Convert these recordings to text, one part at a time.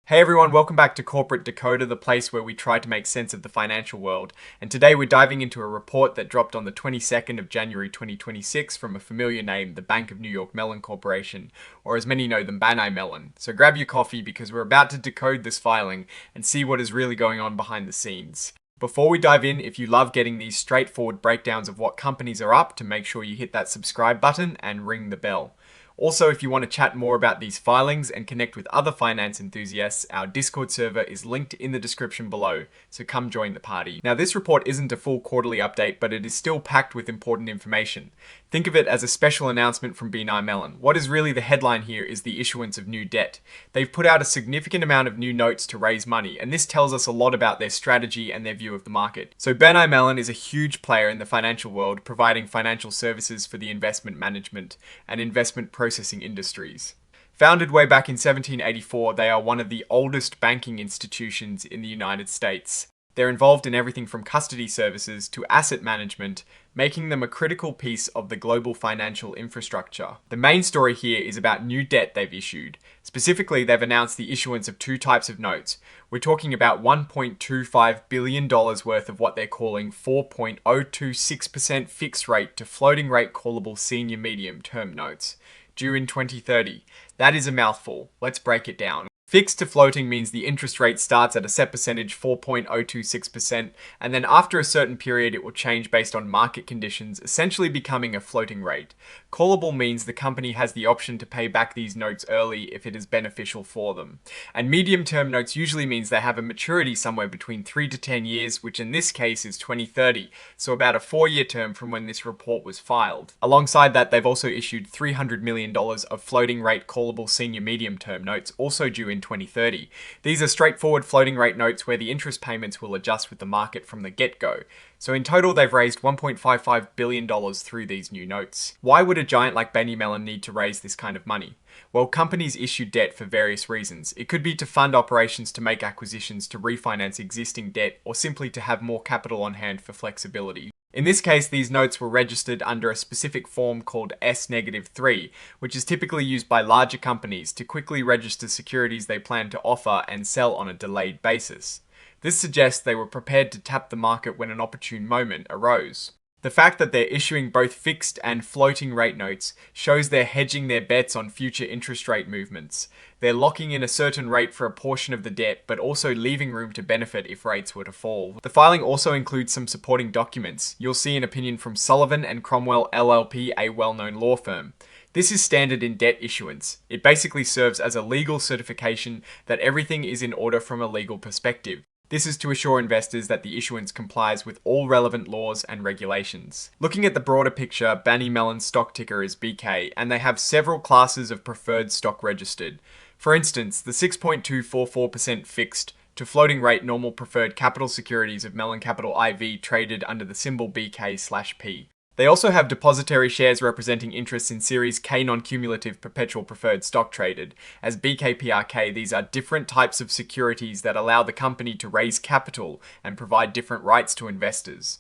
Hey everyone, welcome back to Corporate Decoder, the place where we try to make sense of the financial world. And today we're diving into a report that dropped on the 22nd of January 2026 from a familiar name, the Bank of New York Mellon Corporation, or as many know them, BNY Mellon. So grab your coffee because we're about to decode this filing and see what is really going on behind the scenes. Before we dive in, if you love getting these straightforward breakdowns of what companies are up to, make sure you hit that subscribe button and ring the bell. Also, if you want to chat more about these filings and connect with other finance enthusiasts, our Discord server is linked in the description below, so come join the party. Now, this report isn't a full quarterly update, but it is still packed with important information. Think of it as a special announcement from BNY Mellon. What is really the headline here is the issuance of new debt. They've put out a significant amount of new notes to raise money, and this tells us a lot about their strategy and their view of the market. So BNY Mellon is a huge player in the financial world, providing financial services for the investment management and investment processing industries. Founded way back in 1784, they are one of the oldest banking institutions in the United States. They're involved in everything from custody services to asset management, making them a critical piece of the global financial infrastructure. The main story here is about new debt they've issued. Specifically, they've announced the issuance of two types of notes. We're talking about $1.25 billion worth of what they're calling 4.026% fixed rate to floating rate callable senior medium term notes, due in 2030. That is a mouthful. Let's break it down. Fixed to floating means the interest rate starts at a set percentage, 4.026%, and then after a certain period it will change based on market conditions, essentially becoming a floating rate. Callable means the company has the option to pay back these notes early if it is beneficial for them. And medium-term notes usually means they have a maturity somewhere between 3 to 10 years, which in this case is 2030, so about a 4-year term from when this report was filed. Alongside that, they've also issued $300 million of floating rate callable senior medium-term notes, also due in 2030. These are straightforward floating rate notes where the interest payments will adjust with the market from the get-go. So in total, they've raised $1.55 billion through these new notes. Why would a giant like BNY Mellon need to raise this kind of money? Well, companies issue debt for various reasons. It could be to fund operations, to make acquisitions, to refinance existing debt, or simply to have more capital on hand for flexibility. In this case, these notes were registered under a specific form called S-3, which is typically used by larger companies to quickly register securities they plan to offer and sell on a delayed basis. This suggests they were prepared to tap the market when an opportune moment arose. The fact that they're issuing both fixed and floating rate notes shows they're hedging their bets on future interest rate movements. They're locking in a certain rate for a portion of the debt, but also leaving room to benefit if rates were to fall. The filing also includes some supporting documents. You'll see an opinion from Sullivan and Cromwell LLP, a well-known law firm. This is standard in debt issuance. It basically serves as a legal certification that everything is in order from a legal perspective. This is to assure investors that the issuance complies with all relevant laws and regulations. Looking at the broader picture, BNY Mellon's stock ticker is BK, and they have several classes of preferred stock registered. For instance, the 6.244% fixed to floating rate normal preferred capital securities of Mellon Capital IV traded under the symbol BK/P. They also have depository shares representing interests in Series K non-cumulative perpetual preferred stock traded. As BKPRK, these are different types of securities that allow the company to raise capital and provide different rights to investors.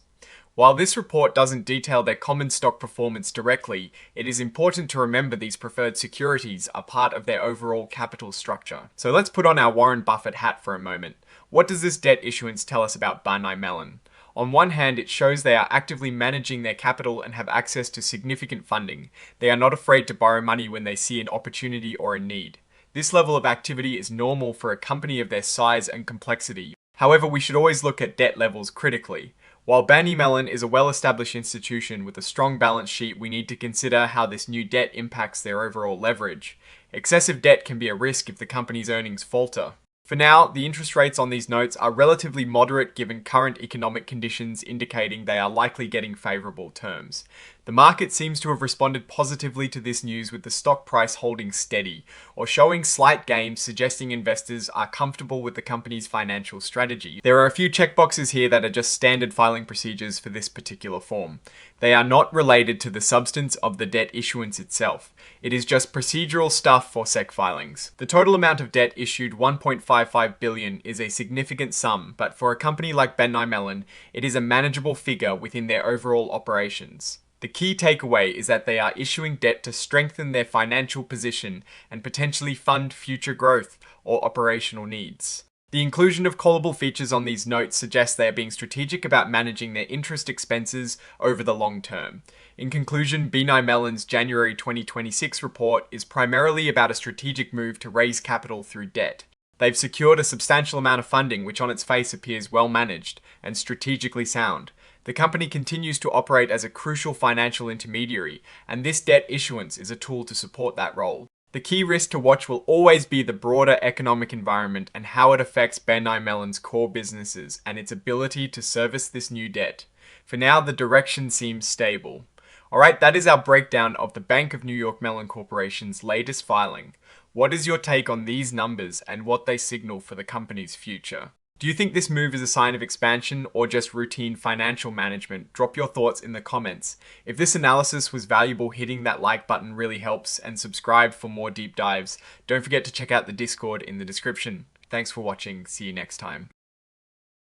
While this report doesn't detail their common stock performance directly, it is important to remember these preferred securities are part of their overall capital structure. So let's put on our Warren Buffett hat for a moment. What does this debt issuance tell us about BNY Mellon? On one hand, it shows they are actively managing their capital and have access to significant funding. They are not afraid to borrow money when they see an opportunity or a need. This level of activity is normal for a company of their size and complexity. However, we should always look at debt levels critically. While BNY Mellon is a well-established institution with a strong balance sheet, we need to consider how this new debt impacts their overall leverage. Excessive debt can be a risk if the company's earnings falter. For now, the interest rates on these notes are relatively moderate given current economic conditions, indicating they are likely getting favourable terms. The market seems to have responded positively to this news, with the stock price holding steady, or showing slight gains, suggesting investors are comfortable with the company's financial strategy. There are a few checkboxes here that are just standard filing procedures for this particular form. They are not related to the substance of the debt issuance itself. It is just procedural stuff for SEC filings. The total amount of debt issued, $1.55 billion, is a significant sum, but for a company like BNY Mellon, it is a manageable figure within their overall operations. The key takeaway is that they are issuing debt to strengthen their financial position and potentially fund future growth or operational needs. The inclusion of callable features on these notes suggests they are being strategic about managing their interest expenses over the long term. In conclusion, BNY Mellon's January 2026 report is primarily about a strategic move to raise capital through debt. They've secured a substantial amount of funding, which on its face appears well managed and strategically sound. The company continues to operate as a crucial financial intermediary, and this debt issuance is a tool to support that role. The key risk to watch will always be the broader economic environment and how it affects BNY Mellon's core businesses and its ability to service this new debt. For now, the direction seems stable. Alright, that is our breakdown of the Bank of New York Mellon Corporation's latest filing. What is your take on these numbers and what they signal for the company's future? Do you think this move is a sign of expansion or just routine financial management? Drop your thoughts in the comments. If this analysis was valuable, hitting that like button really helps, and subscribe for more deep dives. Don't forget to check out the Discord in the description. Thanks for watching. See you next time.